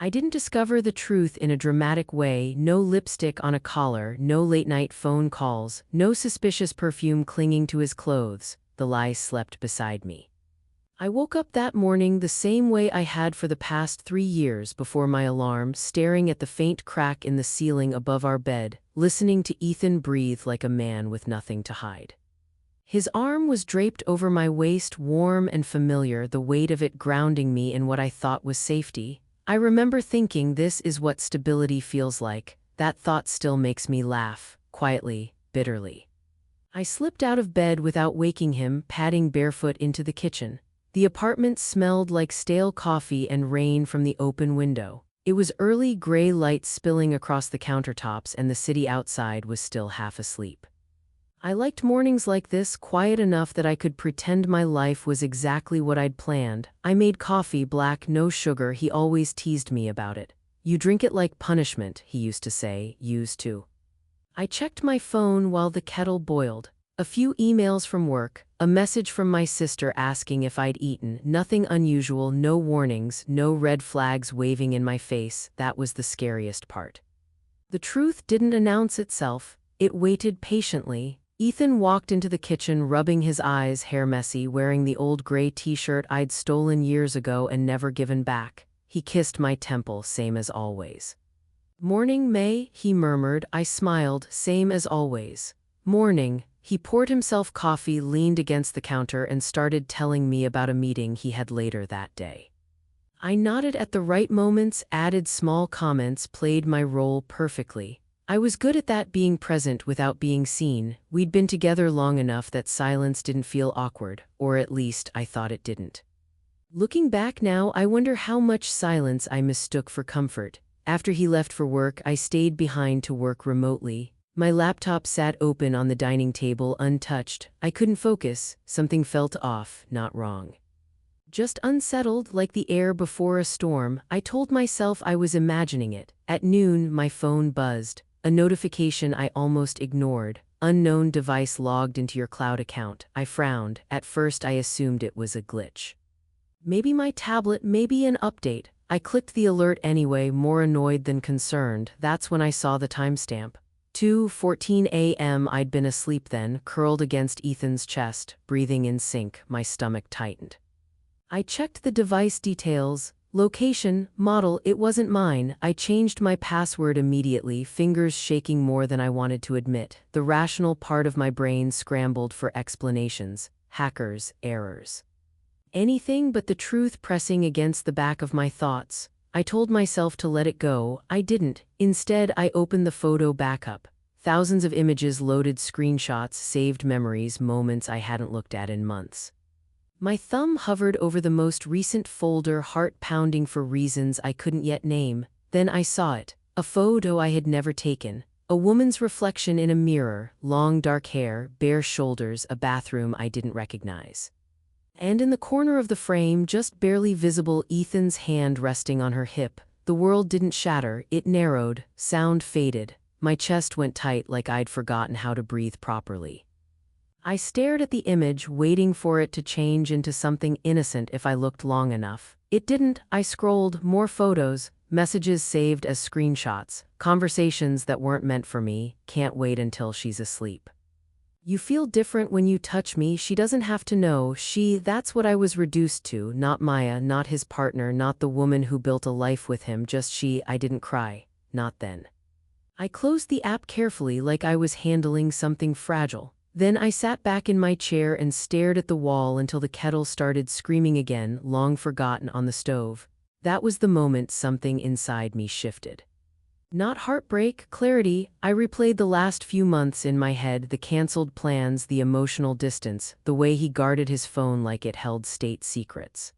I didn't discover the truth in a dramatic way, no lipstick on a collar, no late-night phone calls, no suspicious perfume clinging to his clothes. The lie slept beside me. I woke up that morning the same way I had for the past 3 years before my alarm, staring at the faint crack in the ceiling above our bed, listening to Ethan breathe like a man with nothing to hide. His arm was draped over my waist, warm and familiar, the weight of it grounding me in what I thought was safety. I remember thinking, this is what stability feels like. That thought still makes me laugh, quietly, bitterly. I slipped out of bed without waking him, padding barefoot into the kitchen. The apartment smelled like stale coffee and rain from the open window. It was early, gray light spilling across the countertops, and the city outside was still half asleep. I liked mornings like this, quiet enough that I could pretend my life was exactly what I'd planned. I made coffee, black, no sugar. He always teased me about it. "You drink it like punishment," he used to say, used to. I checked my phone while the kettle boiled. A few emails from work, a message from my sister asking if I'd eaten. Nothing unusual, no warnings, no red flags waving in my face. That was the scariest part. The truth didn't announce itself. It waited patiently. Ethan walked into the kitchen, rubbing his eyes, hair messy, wearing the old gray t-shirt I'd stolen years ago and never given back. He kissed my temple, same as always. "Morning, May," he murmured. I smiled, same as always. "Morning." He poured himself coffee, leaned against the counter, and started telling me about a meeting he had later that day. I nodded at the right moments, added small comments, played my role perfectly. I was good at that, being present without being seen. We'd been together long enough that silence didn't feel awkward, or at least I thought it didn't. Looking back now, I wonder how much silence I mistook for comfort. After he left for work, I stayed behind to work remotely. My laptop sat open on the dining table, untouched. I couldn't focus. Something felt off, not wrong. Just unsettled, like the air before a storm. I told myself I was imagining it. At noon, my phone buzzed. A notification I almost ignored. "Unknown device logged into your cloud account." I frowned. At first I assumed it was a glitch. Maybe my tablet, maybe an update. I clicked the alert anyway, more annoyed than concerned. That's when I saw the timestamp. 2:14 a.m. I'd been asleep then, curled against Ethan's chest, breathing in sync. My stomach tightened. I checked the device details. Location, model, it wasn't mine. I changed my password immediately, fingers shaking more than I wanted to admit. The rational part of my brain scrambled for explanations. Hackers, errors. Anything but the truth pressing against the back of my thoughts. I told myself to let it go. I didn't. Instead, I opened the photo backup. Thousands of images, loaded screenshots, saved memories, moments I hadn't looked at in months. My thumb hovered over the most recent folder, heart pounding for reasons I couldn't yet name. Then I saw it. A photo I had never taken. A woman's reflection in a mirror, long dark hair, bare shoulders, a bathroom I didn't recognize. And in the corner of the frame, just barely visible, Ethan's hand resting on her hip. The world didn't shatter, it narrowed, sound faded. My chest went tight, like I'd forgotten how to breathe properly. I stared at the image, waiting for it to change into something innocent if I looked long enough. It didn't. I scrolled, more photos, messages saved as screenshots, conversations that weren't meant for me. "Can't wait until she's asleep. You feel different when you touch me. She doesn't have to know." That's what I was reduced to. Not Maya, not his partner, not the woman who built a life with him, just she. I didn't cry. Not then. I closed the app carefully, like I was handling something fragile. Then I sat back in my chair and stared at the wall until the kettle started screaming again, long forgotten, on the stove. That was the moment something inside me shifted. Not heartbreak, clarity. I replayed the last few months in my head, the canceled plans, the emotional distance, the way he guarded his phone like it held state secrets.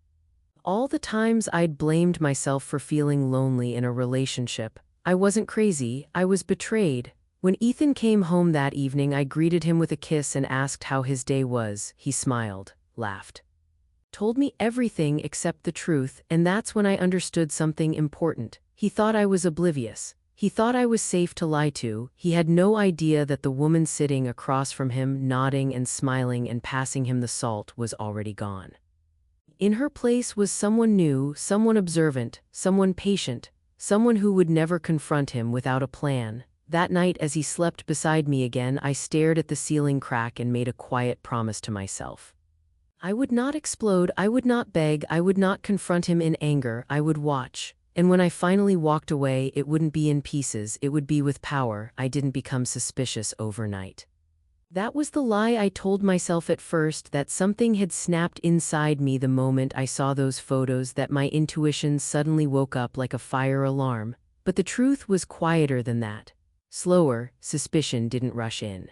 All the times I'd blamed myself for feeling lonely in a relationship. I wasn't crazy, I was betrayed. When Ethan came home that evening, I greeted him with a kiss and asked how his day was. He smiled, laughed. Told me everything except the truth, and that's when I understood something important. He thought I was oblivious. He thought I was safe to lie to. He had no idea that the woman sitting across from him, nodding and smiling and passing him the salt, was already gone. In her place was someone new, someone observant, someone patient, someone who would never confront him without a plan. That night, as he slept beside me again, I stared at the ceiling crack and made a quiet promise to myself. I would not explode, I would not beg, I would not confront him in anger, I would watch. And when I finally walked away, it wouldn't be in pieces, it would be with power. I didn't become suspicious overnight. That was the lie I told myself at first, that something had snapped inside me the moment I saw those photos, that my intuition suddenly woke up like a fire alarm. But the truth was quieter than that. Slower. Suspicion didn't rush in.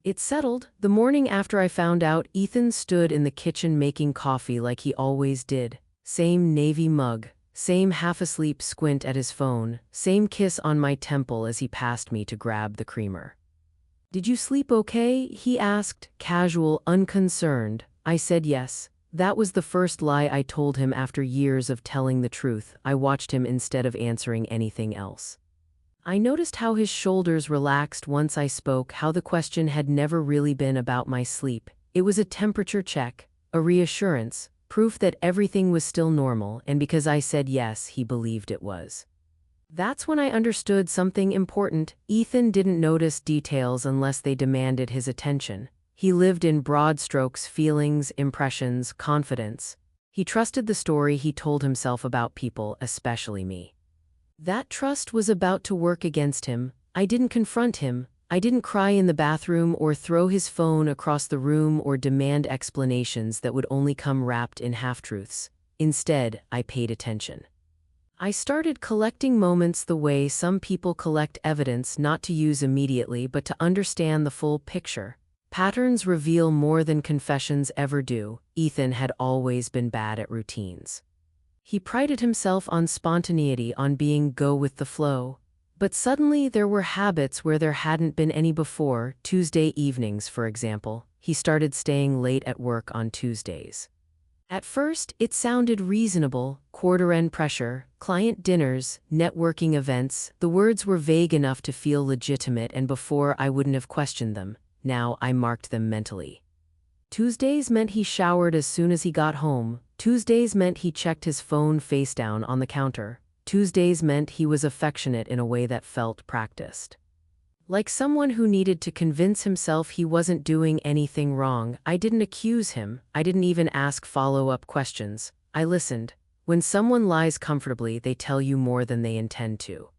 It settled. The morning after I found out, Ethan stood in the kitchen making coffee like he always did. Same navy mug, same half-asleep squint at his phone, same kiss on my temple as he passed me to grab the creamer. "Did you sleep okay?" he asked, casual, unconcerned. I said yes. That was the first lie I told him after years of telling the truth. I watched him instead of answering anything else. I noticed how his shoulders relaxed once I spoke, how the question had never really been about my sleep. It was a temperature check, a reassurance, proof that everything was still normal, and because I said yes, he believed it was. That's when I understood something important. Ethan didn't notice details unless they demanded his attention. He lived in broad strokes: feelings, impressions, confidence. He trusted the story he told himself about people, especially me. That trust was about to work against him. I didn't confront him. I didn't cry in the bathroom or throw his phone across the room or demand explanations that would only come wrapped in half-truths. Instead, I paid attention. I started collecting moments the way some people collect evidence, not to use immediately but to understand the full picture. Patterns reveal more than confessions ever do. Ethan had always been bad at routines. He prided himself on spontaneity, on being go with the flow. But suddenly there were habits where there hadn't been any before. Tuesday evenings, for example. He started staying late at work on Tuesdays. At first, it sounded reasonable: quarter-end pressure, client dinners, networking events. The words were vague enough to feel legitimate, and before I wouldn't have questioned them. Now I marked them mentally. Tuesdays meant he showered as soon as he got home. Tuesdays meant he checked his phone face down on the counter. Tuesdays meant he was affectionate in a way that felt practiced. Like someone who needed to convince himself he wasn't doing anything wrong. I didn't accuse him. I didn't even ask follow-up questions. I listened. When someone lies comfortably, they tell you more than they intend to.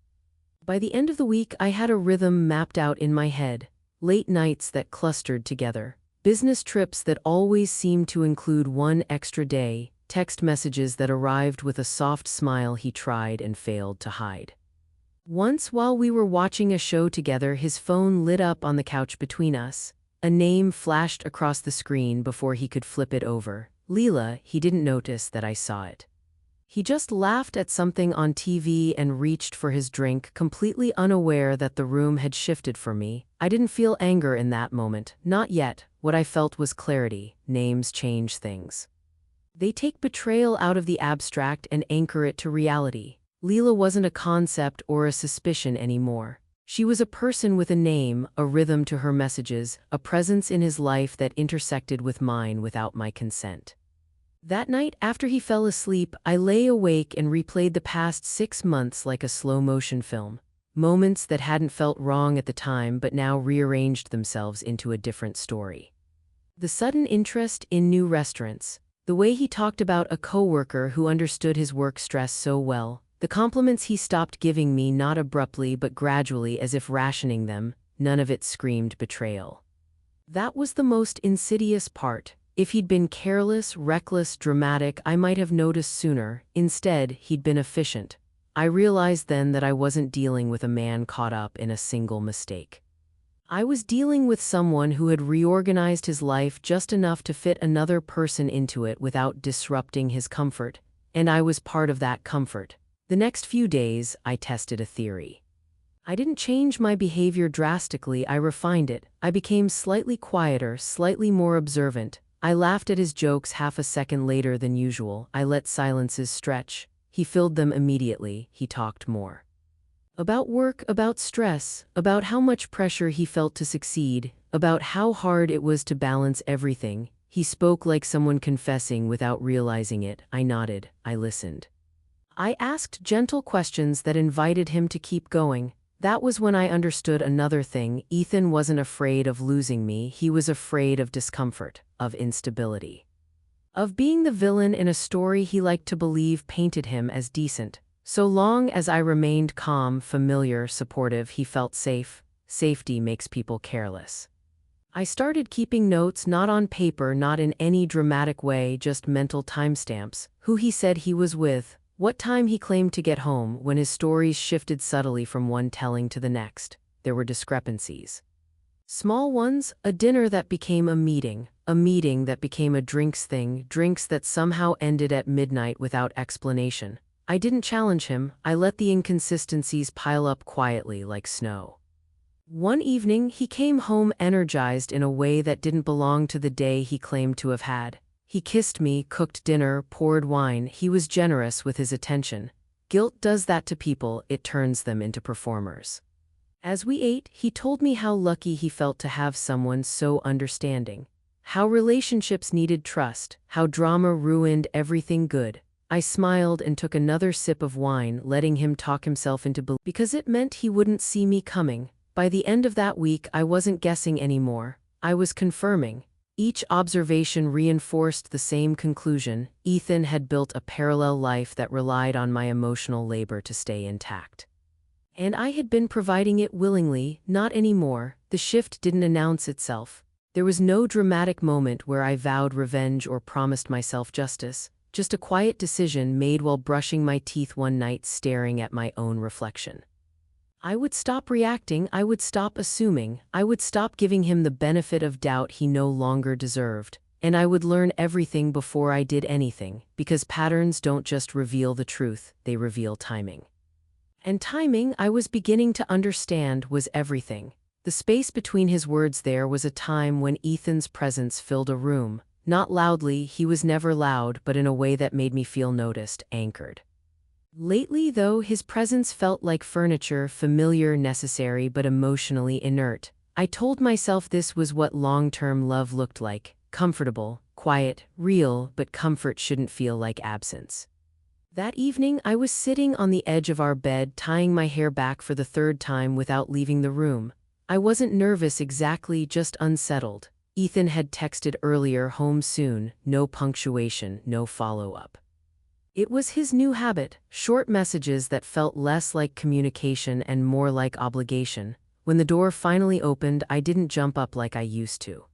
By the end of the week, I had a rhythm mapped out in my head. Late nights that clustered together. Business trips that always seemed to include one extra day. Text messages that arrived with a soft smile he tried and failed to hide. Once, while we were watching a show together, his phone lit up on the couch between us. A name flashed across the screen before he could flip it over. Leela. He didn't notice that I saw it. He just laughed at something on TV and reached for his drink, completely unaware that the room had shifted for me. I didn't feel anger in that moment. Not yet. What I felt was clarity. Names change things. They take betrayal out of the abstract and anchor it to reality. Leela wasn't a concept or a suspicion anymore. She was a person with a name, a rhythm to her messages, a presence in his life that intersected with mine without my consent. That night, after he fell asleep, I lay awake and replayed the past 6 months like a slow-motion film. Moments that hadn't felt wrong at the time but now rearranged themselves into a different story. The sudden interest in new restaurants. The way he talked about a coworker who understood his work stress so well. The compliments he stopped giving me, not abruptly but gradually, as if rationing them. None of it screamed betrayal. That was the most insidious part. If he'd been careless, reckless, dramatic, I might have noticed sooner. Instead, he'd been efficient. I realized then that I wasn't dealing with a man caught up in a single mistake. I was dealing with someone who had reorganized his life just enough to fit another person into it without disrupting his comfort, and I was part of that comfort. The next few days, I tested a theory. I didn't change my behavior drastically, I refined it. I became slightly quieter, slightly more observant. I laughed at his jokes half a second later than usual. I let silences stretch. He filled them immediately. He talked more. About work, about stress, about how much pressure he felt to succeed, about how hard it was to balance everything. He spoke like someone confessing without realizing it. I nodded. I listened. I asked gentle questions that invited him to keep going. That was when I understood another thing. Ethan wasn't afraid of losing me, he was afraid of discomfort, of instability. Of being the villain in a story he liked to believe painted him as decent. So long as I remained calm, familiar, supportive, he felt safe. Safety makes people careless. I started keeping notes, not on paper, not in any dramatic way, just mental timestamps. Who he said he was with, what time he claimed to get home. When his stories shifted subtly from one telling to the next, there were discrepancies. Small ones, a dinner that became a meeting that became a drinks thing, drinks that somehow ended at midnight without explanation. I didn't challenge him, I let the inconsistencies pile up quietly like snow. One evening, he came home energized in a way that didn't belong to the day he claimed to have had. He kissed me, cooked dinner, poured wine. He was generous with his attention. Guilt does that to people, it turns them into performers. As we ate, he told me how lucky he felt to have someone so understanding. How relationships needed trust, how drama ruined everything good. I smiled and took another sip of wine, letting him talk himself into belief, because it meant he wouldn't see me coming. By the end of that week, I wasn't guessing anymore. I was confirming. Each observation reinforced the same conclusion. Ethan had built a parallel life that relied on my emotional labor to stay intact. And I had been providing it willingly, not anymore. The shift didn't announce itself. There was no dramatic moment where I vowed revenge or promised myself justice, just a quiet decision made while brushing my teeth one night, staring at my own reflection. I would stop reacting, I would stop assuming, I would stop giving him the benefit of doubt he no longer deserved, and I would learn everything before I did anything, because patterns don't just reveal the truth, they reveal timing. And timing, I was beginning to understand, was everything. The space between his words there was a time when Ethan's presence filled a room. Not loudly, he was never loud, but in a way that made me feel noticed, anchored. Lately, though, his presence felt like furniture, familiar, necessary, but emotionally inert. I told myself this was what long-term love looked like, comfortable, quiet, real, but comfort shouldn't feel like absence. That evening, I was sitting on the edge of our bed, tying my hair back for the third time without leaving the room. I wasn't nervous exactly, just unsettled. Ethan had texted earlier, home soon, no punctuation, no follow-up. It was his new habit, short messages that felt less like communication and more like obligation. When the door finally opened, I didn't jump up like I used to.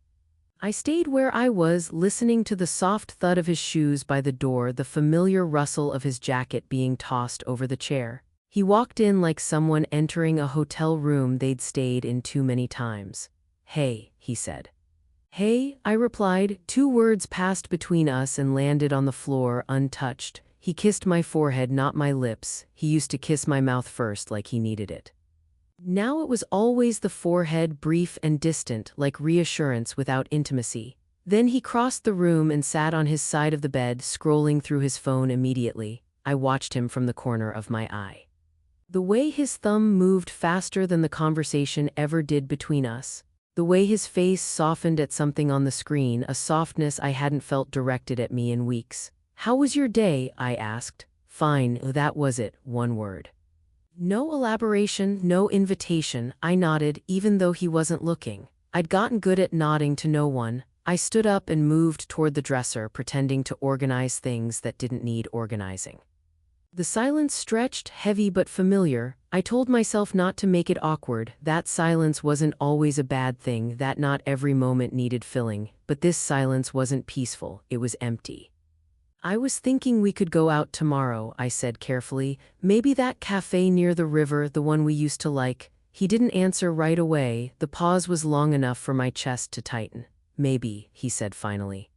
I stayed where I was, listening to the soft thud of his shoes by the door, the familiar rustle of his jacket being tossed over the chair. He walked in like someone entering a hotel room they'd stayed in too many times. "Hey," he said. "Hey," I replied. 2 words passed between us and landed on the floor, untouched. He kissed my forehead, not my lips. He used to kiss my mouth first, like he needed it. Now it was always the forehead, brief and distant, like reassurance without intimacy. Then he crossed the room and sat on his side of the bed, scrolling through his phone immediately. I watched him from the corner of my eye. The way his thumb moved faster than the conversation ever did between us. The way his face softened at something on the screen, a softness I hadn't felt directed at me in weeks. "How was your day?" I asked. "Fine," that was it, one word. No elaboration, no invitation. I nodded, even though he wasn't looking. I'd gotten good at nodding to no one. I stood up and moved toward the dresser, pretending to organize things that didn't need organizing. The silence stretched, heavy but familiar. I told myself not to make it awkward. That silence wasn't always a bad thing, that not every moment needed filling. But this silence wasn't peaceful, it was empty. "I was thinking we could go out tomorrow," I said carefully. "Maybe that cafe near the river, the one we used to like." He didn't answer right away. The pause was long enough for my chest to tighten. "Maybe," he said finally.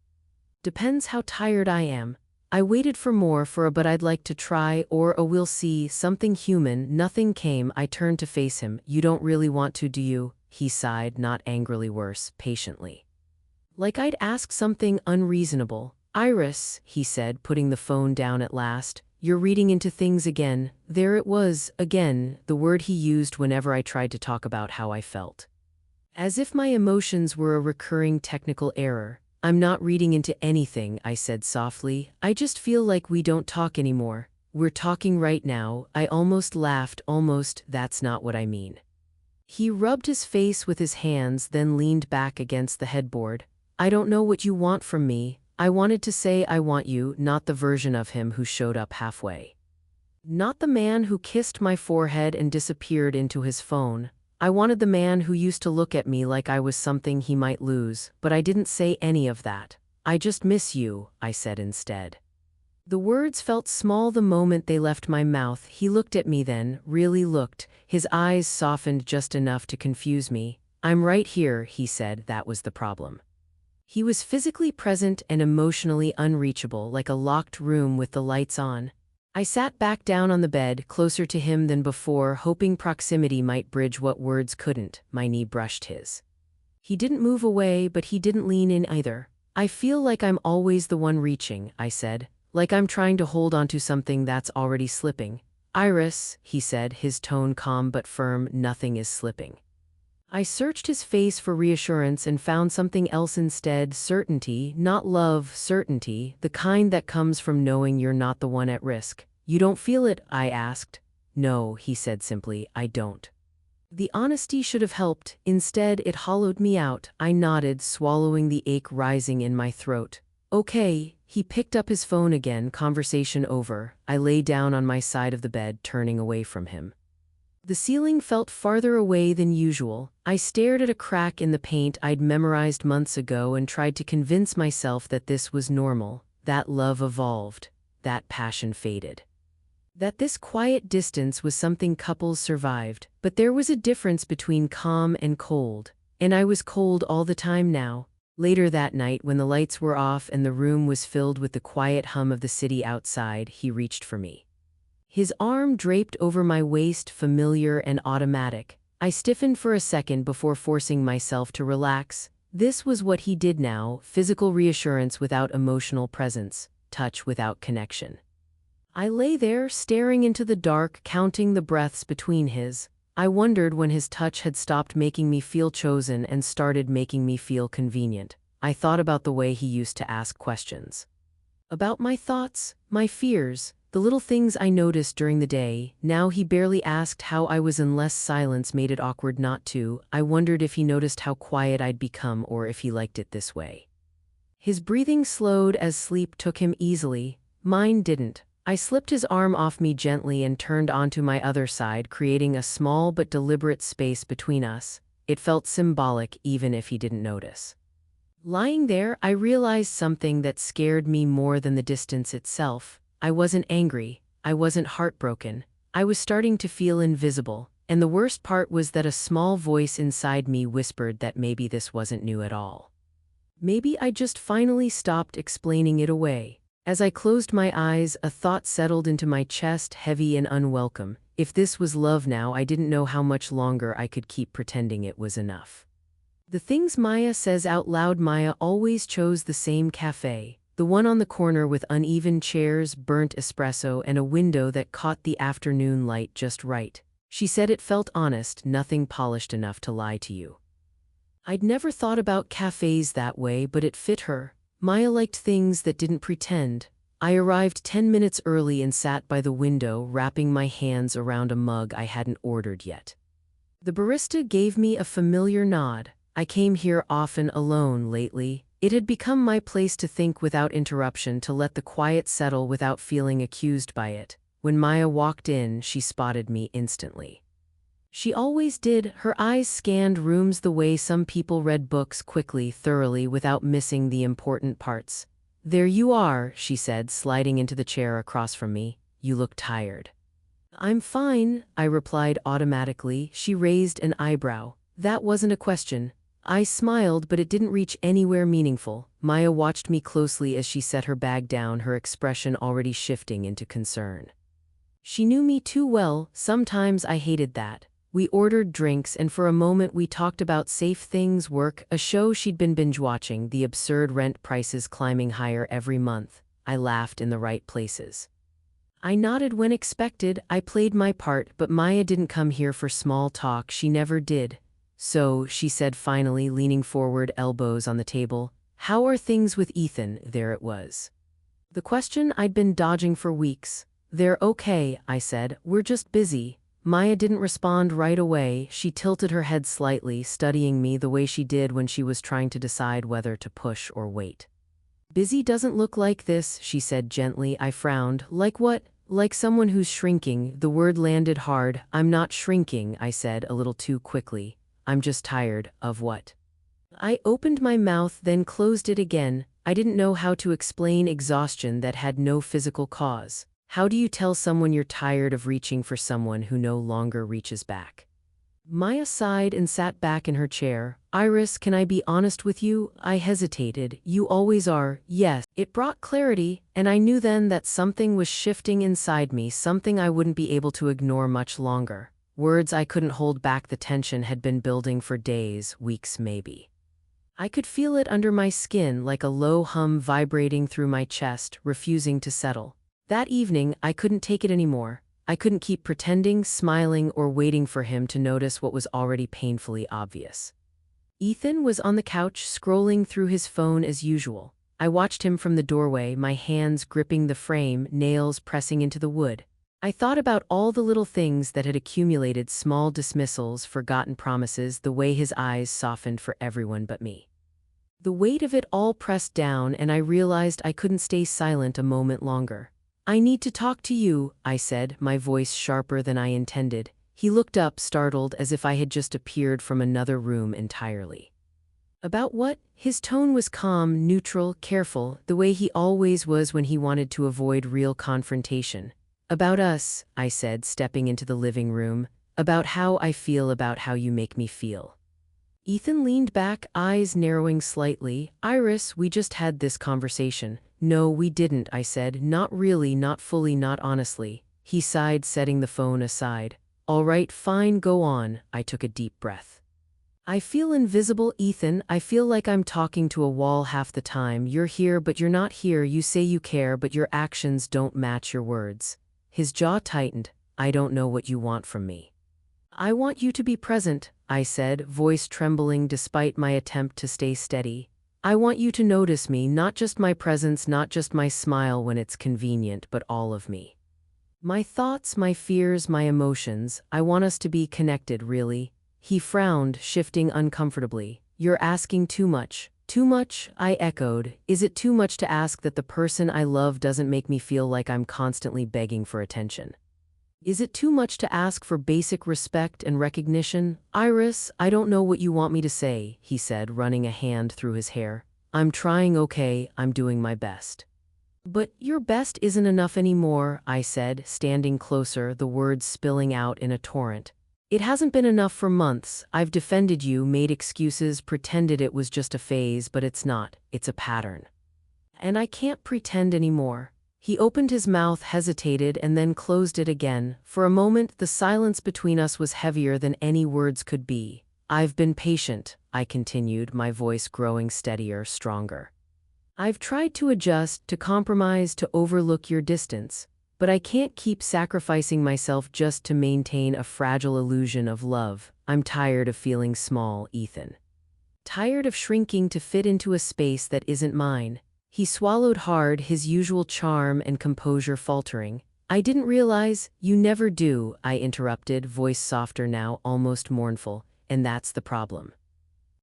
"Depends how tired I am." I waited for more, for a "but I'd like to try" or a "we'll see," something human. Nothing came. I turned to face him. "You don't really want to, do you?" He sighed, not angrily, worse, patiently. Like I'd asked something unreasonable. "Iris," he said, putting the phone down at last, "you're reading into things again." There it was, again, the word he used whenever I tried to talk about how I felt. As if my emotions were a recurring technical error. "I'm not reading into anything," I said softly. "I just feel like we don't talk anymore." We're talking right now. I almost laughed, almost, that's not what I mean. He rubbed his face with his hands, then leaned back against the headboard. I don't know what you want from me. I wanted to say I want you, not the version of him who showed up halfway. Not the man who kissed my forehead and disappeared into his phone. I wanted the man who used to look at me like I was something he might lose, but I didn't say any of that. I just miss you, I said instead. The words felt small the moment they left my mouth. He looked at me then, really looked. His eyes softened just enough to confuse me. I'm right here, he said. That was the problem. He was physically present and emotionally unreachable, like a locked room with the lights on. I sat back down on the bed, closer to him than before, hoping proximity might bridge what words couldn't. My knee brushed his. He didn't move away, but he didn't lean in either. I feel like I'm always the one reaching, I said, like I'm trying to hold onto something that's already slipping. Iris, he said, his tone calm but firm, nothing is slipping. I searched his face for reassurance and found something else instead, certainty, not love, certainty, the kind that comes from knowing you're not the one at risk. You don't feel it? I asked. No, he said simply, I don't. The honesty should have helped. Instead, it hollowed me out. I nodded, swallowing the ache rising in my throat. Okay. He picked up his phone again, conversation over. I lay down on my side of the bed, turning away from him. The ceiling felt farther away than usual. I stared at a crack in the paint I'd memorized months ago and tried to convince myself that this was normal, that love evolved, that passion faded. That this quiet distance was something couples survived, but there was a difference between calm and cold, and I was cold all the time now. Later that night, when the lights were off and the room was filled with the quiet hum of the city outside, he reached for me. His arm draped over my waist, familiar and automatic. I stiffened for a second before forcing myself to relax. This was what he did now, physical reassurance without emotional presence, touch without connection. I lay there, staring into the dark, counting the breaths between his. I wondered when his touch had stopped making me feel chosen and started making me feel convenient. I thought about the way he used to ask questions. About my thoughts, my fears, the little things I noticed during the day. Now he barely asked how I was unless silence made it awkward not to. I wondered if he noticed how quiet I'd become or if he liked it this way. His breathing slowed as sleep took him easily. Mine didn't. I slipped his arm off me gently and turned onto my other side, creating a small but deliberate space between us. It felt symbolic even if he didn't notice. Lying there, I realized something that scared me more than the distance itself. I wasn't angry. I wasn't heartbroken. I was starting to feel invisible, and the worst part was that a small voice inside me whispered that maybe this wasn't new at all. Maybe I just finally stopped explaining it away. As I closed my eyes, a thought settled into my chest, heavy and unwelcome. If this was love now, I didn't know how much longer I could keep pretending it was enough. The things Maya says out loud. Maya always chose the same cafe, the one on the corner with uneven chairs, burnt espresso, and a window that caught the afternoon light just right. She said it felt honest, nothing polished enough to lie to you. I'd never thought about cafes that way, but it fit her. Maya liked things that didn't pretend. I arrived 10 minutes early and sat by the window, wrapping my hands around a mug I hadn't ordered yet. The barista gave me a familiar nod. I came here often alone lately. It had become my place to think without interruption, to let the quiet settle without feeling accused by it. When Maya walked in, she spotted me instantly. She always did. Her eyes scanned rooms the way some people read books, quickly, thoroughly, without missing the important parts. There you are, she said, sliding into the chair across from me. You look tired. I'm fine, I replied automatically. She raised an eyebrow. That wasn't a question. I smiled, but it didn't reach anywhere meaningful. Maya watched me closely as she set her bag down, her expression already shifting into concern. She knew me too well. Sometimes I hated that. We ordered drinks, and for a moment we talked about safe things, work, a show she'd been binge-watching, the absurd rent prices climbing higher every month. I laughed in the right places. I nodded when expected. I played my part, but Maya didn't come here for small talk. She never did. So, she said finally, leaning forward, elbows on the table, how are things with Ethan? There it was. The question I'd been dodging for weeks. They're okay, I said. We're just busy. Maya didn't respond right away. She tilted her head slightly, studying me the way she did when she was trying to decide whether to push or wait. Busy doesn't look like this, she said gently. I frowned. Like what? Like someone who's shrinking. The word landed hard. I'm not shrinking, I said a little too quickly. I'm just tired. Of what? I opened my mouth, then closed it again. I didn't know how to explain exhaustion that had no physical cause. How do you tell someone you're tired of reaching for someone who no longer reaches back? Maya sighed and sat back in her chair. Iris, can I be honest with you? I hesitated. You always are. Yes. It brought clarity, and I knew then that something was shifting inside me, something I wouldn't be able to ignore much longer. Words I couldn't hold back. The tension had been building for days, weeks maybe. I could feel it under my skin like a low hum vibrating through my chest, refusing to settle. That evening, I couldn't take it anymore. I couldn't keep pretending, smiling, or waiting for him to notice what was already painfully obvious. Ethan was on the couch, scrolling through his phone as usual. I watched him from the doorway, my hands gripping the frame, nails pressing into the wood. I thought about all the little things that had accumulated, small dismissals, forgotten promises, the way his eyes softened for everyone but me. The weight of it all pressed down, and I realized I couldn't stay silent a moment longer. I need to talk to you, I said, my voice sharper than I intended. He looked up, startled, as if I had just appeared from another room entirely. About what? His tone was calm, neutral, careful, the way he always was when he wanted to avoid real confrontation. About us, I said, stepping into the living room. About how I feel, about how you make me feel. Ethan leaned back, eyes narrowing slightly. Iris, we just had this conversation. No, we didn't, I said. Not really, not fully, not honestly. He sighed, setting the phone aside. All right, fine, go on. I took a deep breath. I feel invisible, Ethan. I feel like I'm talking to a wall half the time. You're here, but you're not here. You say you care, but your actions don't match your words. His jaw tightened. I don't know what you want from me. I want you to be present, I said, voice trembling despite my attempt to stay steady. I want you to notice me, not just my presence, not just my smile when it's convenient, but all of me. My thoughts, my fears, my emotions. I want us to be connected, really. He frowned, shifting uncomfortably. You're asking too much. Too much? I echoed. Is it too much to ask that the person I love doesn't make me feel like I'm constantly begging for attention? Is it too much to ask for basic respect and recognition? Iris, I don't know what you want me to say, he said, running a hand through his hair. I'm trying, okay, I'm doing my best. But your best isn't enough anymore, I said, standing closer, the words spilling out in a torrent. It hasn't been enough for months. I've defended you, made excuses, pretended it was just a phase, but it's not. It's a pattern. And I can't pretend anymore. He opened his mouth, hesitated, and then closed it again. For a moment, the silence between us was heavier than any words could be. I've been patient, I continued, my voice growing steadier, stronger. I've tried to adjust, to compromise, to overlook your distance. But I can't keep sacrificing myself just to maintain a fragile illusion of love. I'm tired of feeling small, Ethan. Tired of shrinking to fit into a space that isn't mine. He swallowed hard, his usual charm and composure faltering. I didn't realize. You never do, I interrupted, voice softer now, almost mournful. And that's the problem.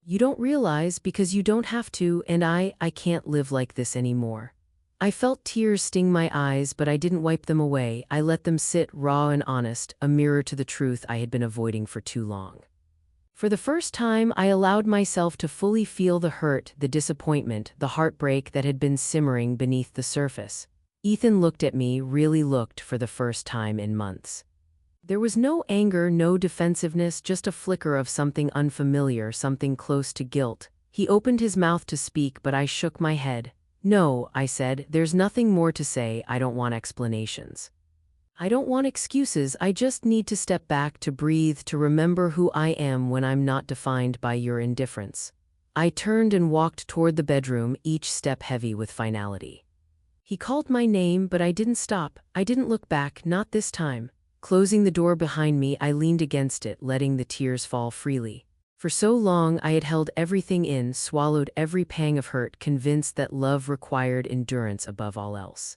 You don't realize because you don't have to, and I can't live like this anymore. I felt tears sting my eyes, but I didn't wipe them away. I let them sit, raw and honest, a mirror to the truth I had been avoiding for too long. For the first time, I allowed myself to fully feel the hurt, the disappointment, the heartbreak that had been simmering beneath the surface. Ethan looked at me, really looked, for the first time in months. There was no anger, no defensiveness, just a flicker of something unfamiliar, something close to guilt. He opened his mouth to speak, but I shook my head. No, I said, there's nothing more to say. I don't want explanations. I don't want excuses. I just need to step back, to breathe, to remember who I am when I'm not defined by your indifference. I turned and walked toward the bedroom, each step heavy with finality. He called my name, but I didn't stop. I didn't look back, not this time. Closing the door behind me, I leaned against it, letting the tears fall freely. For so long I had held everything in, swallowed every pang of hurt, convinced that love required endurance above all else.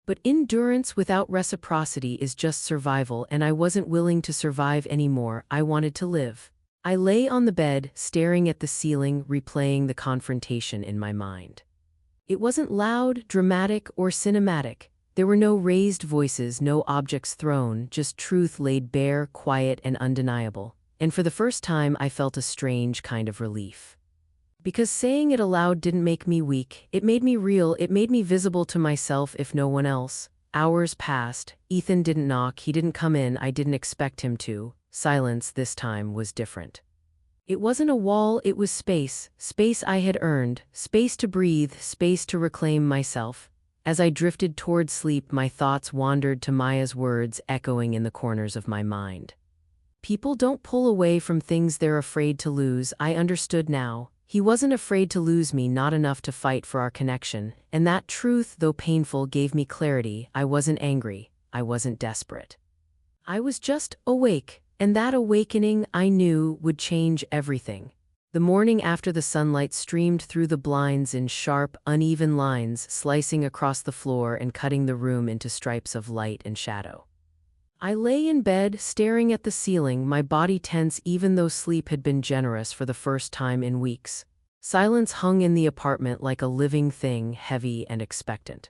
But endurance without reciprocity is just survival, and I wasn't willing to survive anymore. I wanted to live. I lay on the bed, staring at the ceiling, replaying the confrontation in my mind. It wasn't loud, dramatic, or cinematic. There were no raised voices, no objects thrown, just truth laid bare, quiet and undeniable. And for the first time, I felt a strange kind of relief. Because saying it aloud didn't make me weak, it made me real, it made me visible to myself if no one else. Hours passed. Ethan didn't knock, he didn't come in, I didn't expect him to. Silence this time was different. It wasn't a wall, it was space. Space I had earned, space to breathe, space to reclaim myself. As I drifted toward sleep, my thoughts wandered to Maya's words echoing in the corners of my mind. People don't pull away from things they're afraid to lose. I understood now. He wasn't afraid to lose me, not enough to fight for our connection. And that truth, though painful, gave me clarity. I wasn't angry. I wasn't desperate. I was just awake. And that awakening, I knew, would change everything. The morning after, the sunlight streamed through the blinds in sharp, uneven lines, slicing across the floor and cutting the room into stripes of light and shadow. I lay in bed, staring at the ceiling, my body tense even though sleep had been generous for the first time in weeks. Silence hung in the apartment like a living thing, heavy and expectant.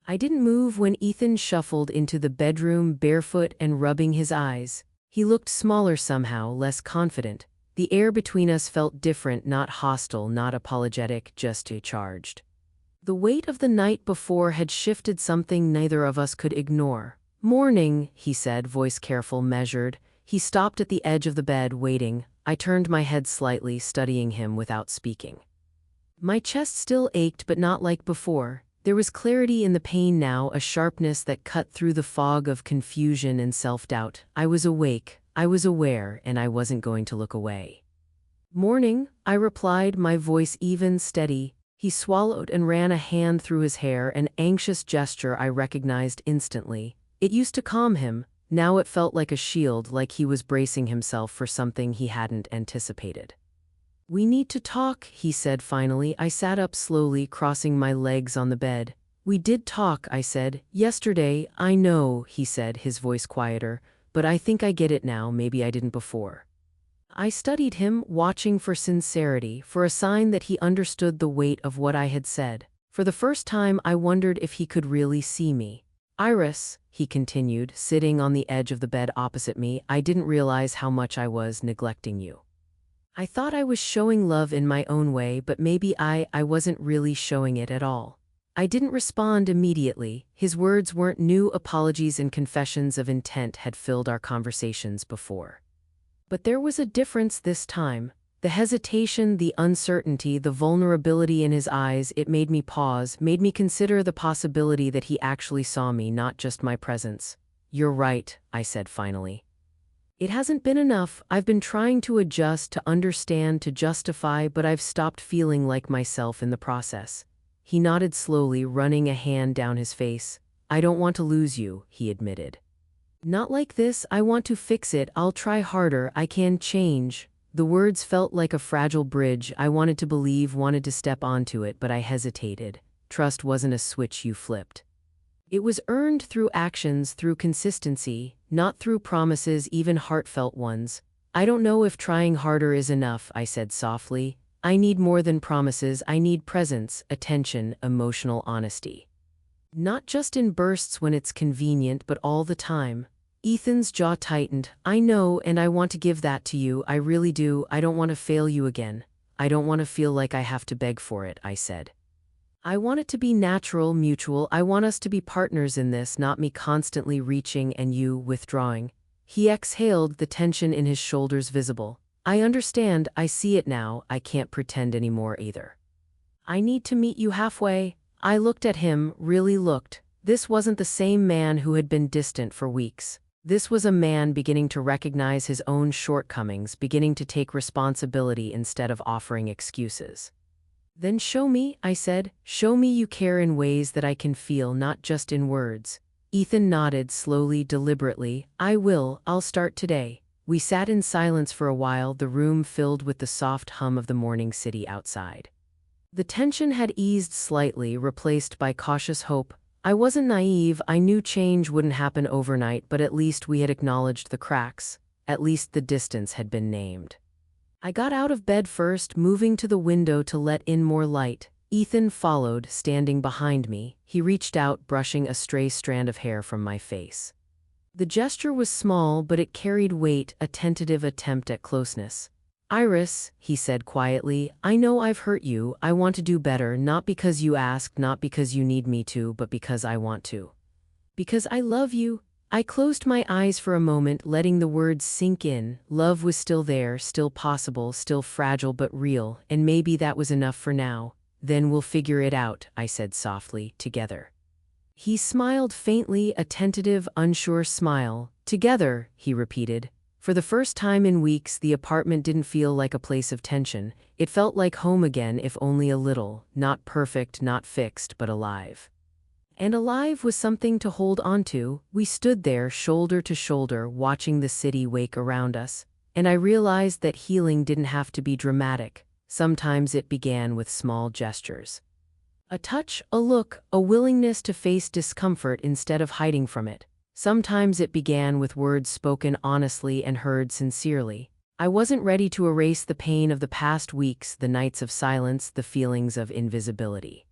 I didn't move when Ethan shuffled into the bedroom, barefoot and rubbing his eyes. He looked smaller somehow, less confident. The air between us felt different, not hostile, not apologetic, just charged. The weight of the night before had shifted, something neither of us could ignore. "Morning," he said, voice careful, measured. He stopped at the edge of the bed, waiting. I turned my head slightly, studying him without speaking. My chest still ached, but not like before. There was clarity in the pain now, a sharpness that cut through the fog of confusion and self-doubt. I was awake, I was aware, and I wasn't going to look away. "Morning," I replied, my voice even, steady. He swallowed and ran a hand through his hair, an anxious gesture I recognized instantly. It used to calm him. Now it felt like a shield, like he was bracing himself for something he hadn't anticipated. "We need to talk," he said finally. I sat up slowly, crossing my legs on the bed. "We did talk," I said. "Yesterday." "I know," he said, his voice quieter, "but I think I get it now, maybe I didn't before." I studied him, watching for sincerity, for a sign that he understood the weight of what I had said. For the first time, I wondered if he could really see me. "Iris," he continued, sitting on the edge of the bed opposite me, "I didn't realize how much I was neglecting you. I thought I was showing love in my own way, but maybe I wasn't really showing it at all." I didn't respond immediately. His words weren't new. Apologies and confessions of intent had filled our conversations before. But there was a difference this time. The hesitation, the uncertainty, the vulnerability in his eyes, it made me pause, made me consider the possibility that he actually saw me, not just my presence. "You're right," I said finally. "It hasn't been enough. I've been trying to adjust, to understand, to justify, but I've stopped feeling like myself in the process." He nodded slowly, running a hand down his face. "I don't want to lose you," he admitted. "Not like this. I want to fix it. I'll try harder. I can change." The words felt like a fragile bridge. I wanted to believe, wanted to step onto it, but I hesitated. Trust wasn't a switch you flipped. It was earned through actions, through consistency, not through promises, even heartfelt ones. "I don't know if trying harder is enough," I said softly. "I need more than promises. I need presence, attention, emotional honesty. Not just in bursts when it's convenient, but all the time." Ethan's jaw tightened. "I know, and I want to give that to you. I really do. I don't want to fail you again. I don't want to feel like I have to beg for it," I said. "I want it to be natural, mutual. I want us to be partners in this, not me constantly reaching and you withdrawing." He exhaled, the tension in his shoulders visible. "I understand. I see it now. I can't pretend anymore either. I need to meet you halfway." I looked at him, really looked. This wasn't the same man who had been distant for weeks. This was a man beginning to recognize his own shortcomings, beginning to take responsibility instead of offering excuses. "Then show me," I said. "Show me you care in ways that I can feel, not just in words." Ethan nodded slowly, deliberately. "I will. I'll start today." We sat in silence for a while, the room filled with the soft hum of the morning city outside. The tension had eased slightly, replaced by cautious hope. I wasn't naive, I knew change wouldn't happen overnight, but at least we had acknowledged the cracks. At least the distance had been named. I got out of bed first, moving to the window to let in more light. Ethan followed, standing behind me. He reached out, brushing a stray strand of hair from my face. The gesture was small, but it carried weight, a tentative attempt at closeness. "Iris," he said quietly, "I know I've hurt you. I want to do better, not because you asked, not because you need me to, but because I want to. Because I love you." I closed my eyes for a moment, letting the words sink in. Love was still there, still possible, still fragile but real, and maybe that was enough for now. "Then we'll figure it out," I said softly, "together." He smiled faintly, a tentative, unsure smile. "Together," he repeated. For the first time in weeks, the apartment didn't feel like a place of tension. It felt like home again, if only a little. Not perfect, not fixed, but alive. And alive was something to hold onto. We stood there, shoulder to shoulder, watching the city wake around us. And I realized that healing didn't have to be dramatic. Sometimes it began with small gestures. A touch, a look, a willingness to face discomfort instead of hiding from it. Sometimes it began with words spoken honestly and heard sincerely. I wasn't ready to erase the pain of the past weeks, the nights of silence, the feelings of invisibility.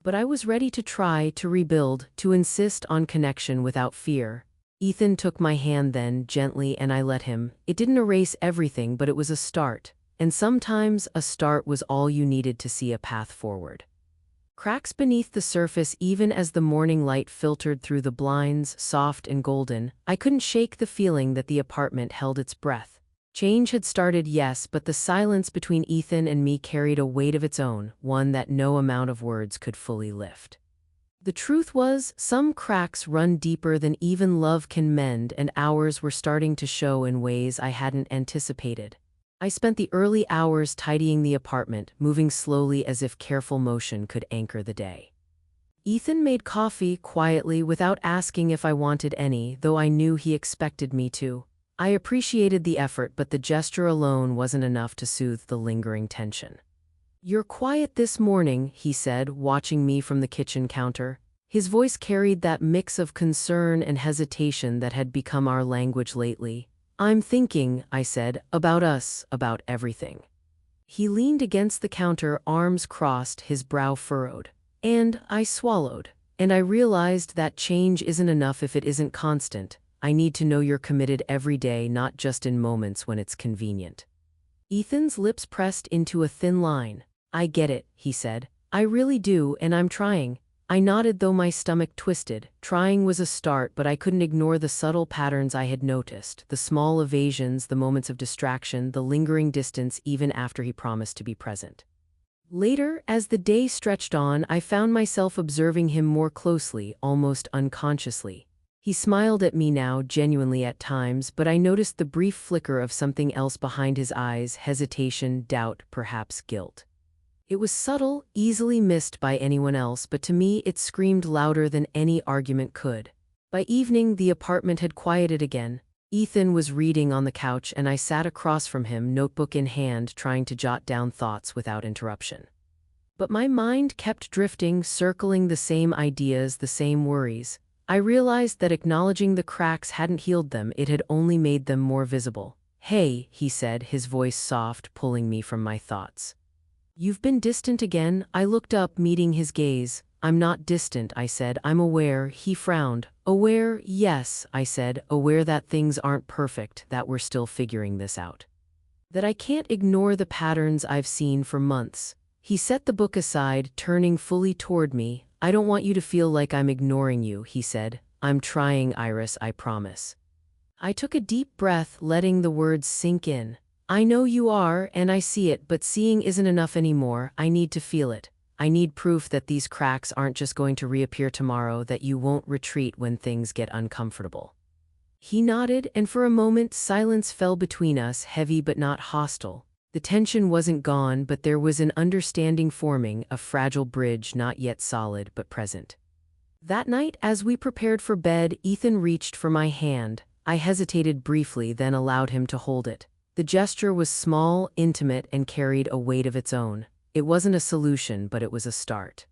But I was ready to try, to rebuild, to insist on connection without fear. Ethan took my hand then, gently, and I let him. It didn't erase everything, but it was a start. And sometimes a start was all you needed to see a path forward. Cracks beneath the surface, even as the morning light filtered through the blinds, soft and golden. I couldn't shake the feeling that the apartment held its breath. Change had started, yes, but the silence between Ethan and me carried a weight of its own, one that no amount of words could fully lift. The truth was, some cracks run deeper than even love can mend, and ours were starting to show in ways I hadn't anticipated. I spent the early hours tidying the apartment, moving slowly as if careful motion could anchor the day. Ethan made coffee quietly without asking if I wanted any, though I knew he expected me to. I appreciated the effort, but the gesture alone wasn't enough to soothe the lingering tension. "You're quiet this morning," he said, watching me from the kitchen counter. His voice carried that mix of concern and hesitation that had become our language lately. "I'm thinking," I said, "about us, about everything." He leaned against the counter, arms crossed, his brow furrowed. And I swallowed. And I realized that change isn't enough if it isn't constant. I need to know you're committed every day, not just in moments when it's convenient. Ethan's lips pressed into a thin line. "I get it," he said. "I really do, and I'm trying." I nodded, though my stomach twisted. Trying was a start, but I couldn't ignore the subtle patterns I had noticed, the small evasions, the moments of distraction, the lingering distance even after he promised to be present. Later, as the day stretched on, I found myself observing him more closely, almost unconsciously. He smiled at me now, genuinely at times, but I noticed the brief flicker of something else behind his eyes, hesitation, doubt, perhaps guilt. It was subtle, easily missed by anyone else, but to me it screamed louder than any argument could. By evening, the apartment had quieted again. Ethan was reading on the couch, and I sat across from him, notebook in hand, trying to jot down thoughts without interruption. But my mind kept drifting, circling the same ideas, the same worries. I realized that acknowledging the cracks hadn't healed them, it had only made them more visible. "Hey," he said, his voice soft, pulling me from my thoughts. "You've been distant again." I looked up, meeting his gaze. "I'm not distant," I said. "I'm aware." He frowned. "Aware, yes," I said. "Aware that things aren't perfect, that we're still figuring this out. That I can't ignore the patterns I've seen for months." He set the book aside, turning fully toward me. "I don't want you to feel like I'm ignoring you," he said. "I'm trying, Iris, I promise." I took a deep breath, letting the words sink in. "I know you are, and I see it, but seeing isn't enough anymore. I need to feel it. I need proof that these cracks aren't just going to reappear tomorrow, that you won't retreat when things get uncomfortable." He nodded, and for a moment silence fell between us, heavy but not hostile. The tension wasn't gone, but there was an understanding forming, a fragile bridge not yet solid but present. That night, as we prepared for bed, Ethan reached for my hand. I hesitated briefly, then allowed him to hold it. The gesture was small, intimate, and carried a weight of its own. It wasn't a solution, but it was a start.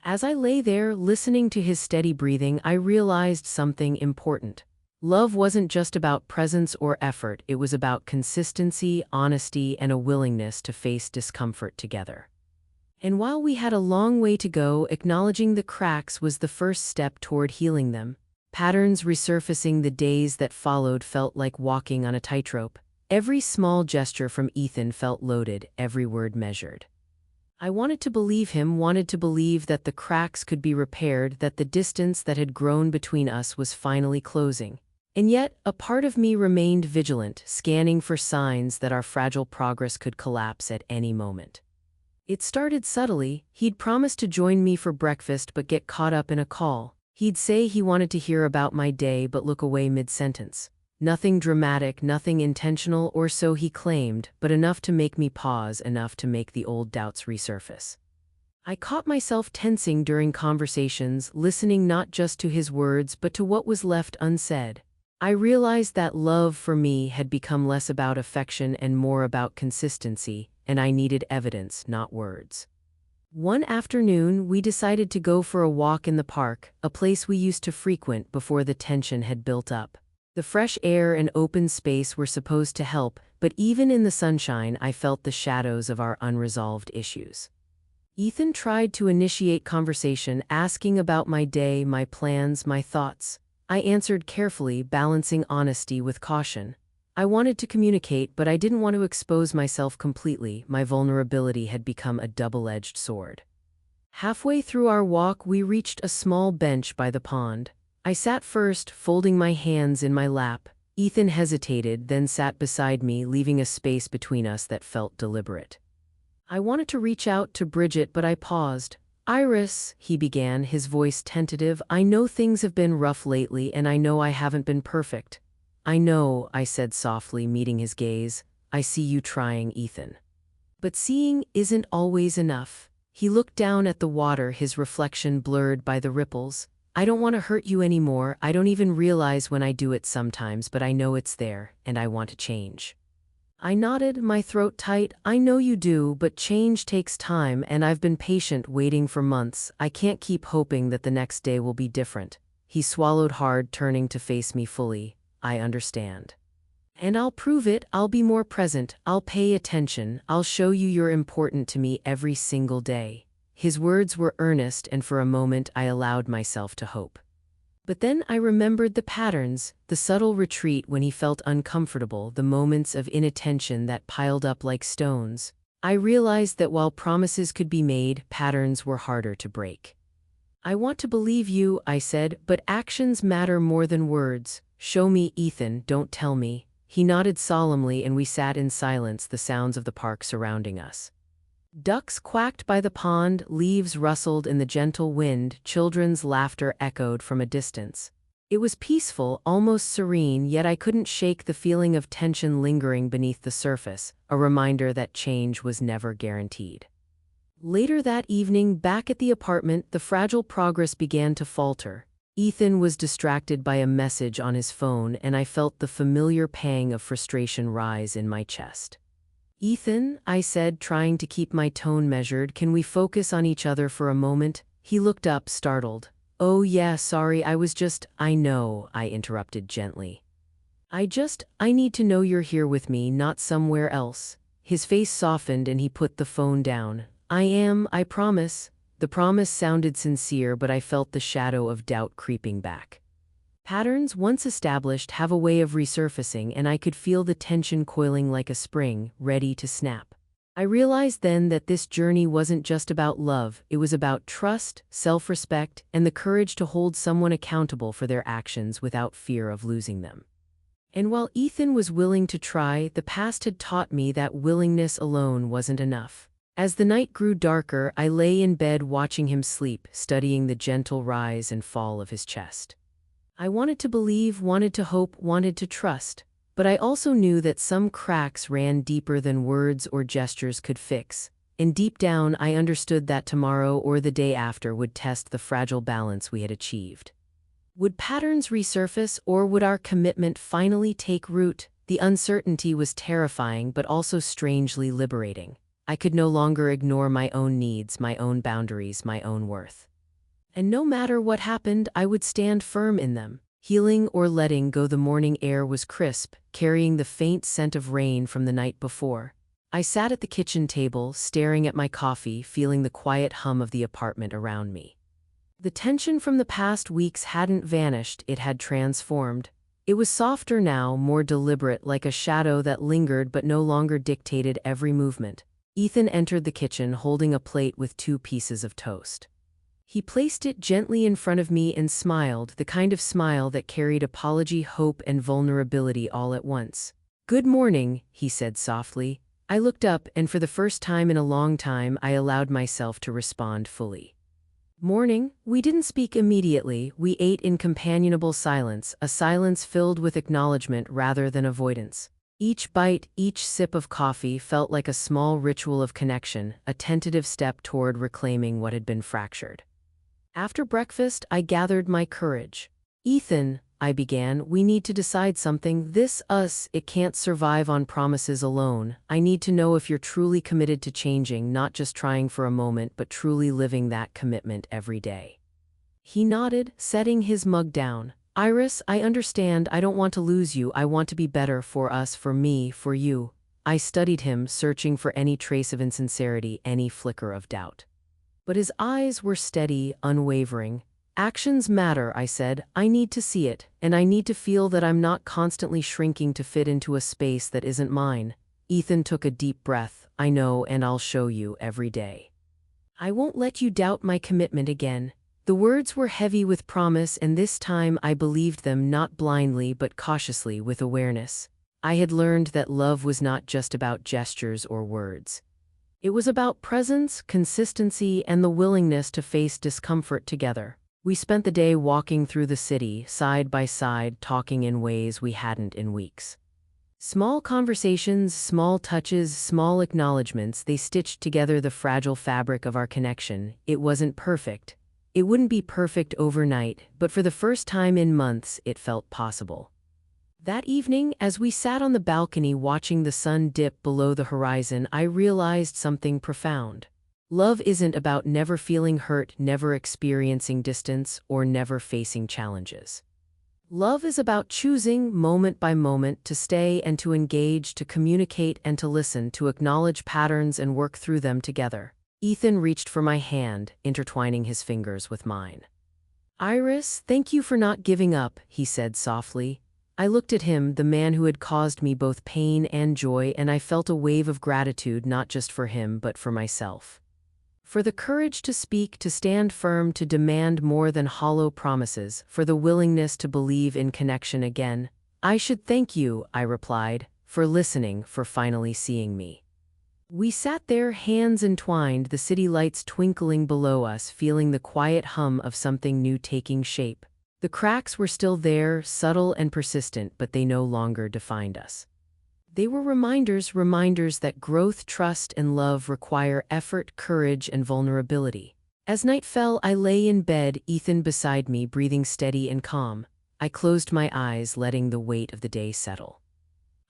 As I lay there, listening to his steady breathing, I realized something important. Love wasn't just about presence or effort, it was about consistency, honesty, and a willingness to face discomfort together. And while we had a long way to go, acknowledging the cracks was the first step toward healing them. Patterns resurfacing the days that followed felt like walking on a tightrope. Every small gesture from Ethan felt loaded, every word measured. I wanted to believe him, wanted to believe that the cracks could be repaired, that the distance that had grown between us was finally closing. And yet, a part of me remained vigilant, scanning for signs that our fragile progress could collapse at any moment. It started subtly. He'd promised to join me for breakfast but get caught up in a call. He'd say he wanted to hear about my day but look away mid-sentence. Nothing dramatic, nothing intentional, or so he claimed, but enough to make me pause, enough to make the old doubts resurface. I caught myself tensing during conversations, listening not just to his words but to what was left unsaid. I realized that love for me had become less about affection and more about consistency, and I needed evidence, not words. One afternoon, we decided to go for a walk in the park, a place we used to frequent before the tension had built up. The fresh air and open space were supposed to help, but even in the sunshine, I felt the shadows of our unresolved issues. Ethan tried to initiate conversation, asking about my day, my plans, my thoughts. I answered carefully, balancing honesty with caution. I wanted to communicate, but I didn't want to expose myself completely. My vulnerability had become a double-edged sword. Halfway through our walk, we reached a small bench by the pond. I sat first, folding my hands in my lap. Ethan hesitated, then sat beside me, leaving a space between us that felt deliberate. I wanted to reach out to Bridget, but I paused. "Iris," he began, his voice tentative, "I know things have been rough lately, and I know I haven't been perfect." "I know," I said softly, meeting his gaze. "I see you trying, Ethan. But seeing isn't always enough." He looked down at the water, his reflection blurred by the ripples. "I don't want to hurt you anymore. I don't even realize when I do it sometimes, but I know it's there, and I want to change." I nodded, my throat tight. "I know you do, but change takes time, and I've been patient, waiting for months. I can't keep hoping that the next day will be different." He swallowed hard, turning to face me fully. "I understand. And I'll prove it. I'll be more present. I'll pay attention. I'll show you you're important to me every single day." His words were earnest, and for a moment I allowed myself to hope. But then I remembered the patterns, the subtle retreat when he felt uncomfortable, the moments of inattention that piled up like stones. I realized that while promises could be made, patterns were harder to break. "I want to believe you," I said, "but actions matter more than words. Show me, Ethan, don't tell me." He nodded solemnly, and we sat in silence, the sounds of the park surrounding us. Ducks quacked by the pond, leaves rustled in the gentle wind, children's laughter echoed from a distance. It was peaceful, almost serene, yet I couldn't shake the feeling of tension lingering beneath the surface, a reminder that change was never guaranteed. Later that evening, back at the apartment, the fragile progress began to falter. Ethan was distracted by a message on his phone, and I felt the familiar pang of frustration rise in my chest. "Ethan," I said, trying to keep my tone measured, "can we focus on each other for a moment?" He looked up, startled. "Oh yeah, sorry, I know," I interrupted gently. I need to know you're here with me, not somewhere else." His face softened and he put the phone down. "I am, I promise." The promise sounded sincere, but I felt the shadow of doubt creeping back. Patterns, once established, have a way of resurfacing, and I could feel the tension coiling like a spring, ready to snap. I realized then that this journey wasn't just about love, it was about trust, self-respect, and the courage to hold someone accountable for their actions without fear of losing them. And while Ethan was willing to try, the past had taught me that willingness alone wasn't enough. As the night grew darker, I lay in bed watching him sleep, studying the gentle rise and fall of his chest. I wanted to believe, wanted to hope, wanted to trust, but I also knew that some cracks ran deeper than words or gestures could fix, and deep down I understood that tomorrow or the day after would test the fragile balance we had achieved. Would patterns resurface, or would our commitment finally take root? The uncertainty was terrifying but also strangely liberating. I could no longer ignore my own needs, my own boundaries, my own worth. And no matter what happened, I would stand firm in them. Healing or letting go. The morning air was crisp, carrying the faint scent of rain from the night before. I sat at the kitchen table, staring at my coffee, feeling the quiet hum of the apartment around me. The tension from the past weeks hadn't vanished, it had transformed. It was softer now, more deliberate, like a shadow that lingered but no longer dictated every movement. Ethan entered the kitchen holding a plate with 2 pieces of toast. He placed it gently in front of me and smiled, the kind of smile that carried apology, hope, and vulnerability all at once. "Good morning," he said softly. I looked up, and for the first time in a long time, I allowed myself to respond fully. "Morning." We didn't speak immediately, we ate in companionable silence, a silence filled with acknowledgement rather than avoidance. Each bite, each sip of coffee felt like a small ritual of connection, a tentative step toward reclaiming what had been fractured. After breakfast, I gathered my courage. "Ethan," I began, "we need to decide something. It can't survive on promises alone. I need to know if you're truly committed to changing, not just trying for a moment, but truly living that commitment every day." He nodded, setting his mug down. "Iris, I understand. I don't want to lose you. I want to be better for us, for me, for you." I studied him, searching for any trace of insincerity, any flicker of doubt. But his eyes were steady, unwavering. "Actions matter," I said. "I need to see it, and I need to feel that I'm not constantly shrinking to fit into a space that isn't mine." Ethan took a deep breath. "I know, and I'll show you every day. I won't let you doubt my commitment again." The words were heavy with promise, and this time I believed them, not blindly but cautiously, with awareness. I had learned that love was not just about gestures or words. It was about presence, consistency, and the willingness to face discomfort together. We spent the day walking through the city, side by side, talking in ways we hadn't in weeks. Small conversations, small touches, small acknowledgments, they stitched together the fragile fabric of our connection. It wasn't perfect. It wouldn't be perfect overnight, but for the first time in months, it felt possible. That evening, as we sat on the balcony watching the sun dip below the horizon, I realized something profound. Love isn't about never feeling hurt, never experiencing distance, or never facing challenges. Love is about choosing, moment by moment, to stay and to engage, to communicate and to listen, to acknowledge patterns and work through them together. Ethan reached for my hand, intertwining his fingers with mine. "Iris, thank you for not giving up," he said softly. I looked at him, the man who had caused me both pain and joy, and I felt a wave of gratitude, not just for him, but for myself. For the courage to speak, to stand firm, to demand more than hollow promises, for the willingness to believe in connection again. "I should thank you," I replied, "for listening, for finally seeing me." We sat there, hands entwined, the city lights twinkling below us, feeling the quiet hum of something new taking shape. The cracks were still there, subtle and persistent, but they no longer defined us. They were reminders that growth, trust, and love require effort, courage, and vulnerability. As night fell, I lay in bed, Ethan beside me, breathing steady and calm. I closed my eyes, letting the weight of the day settle.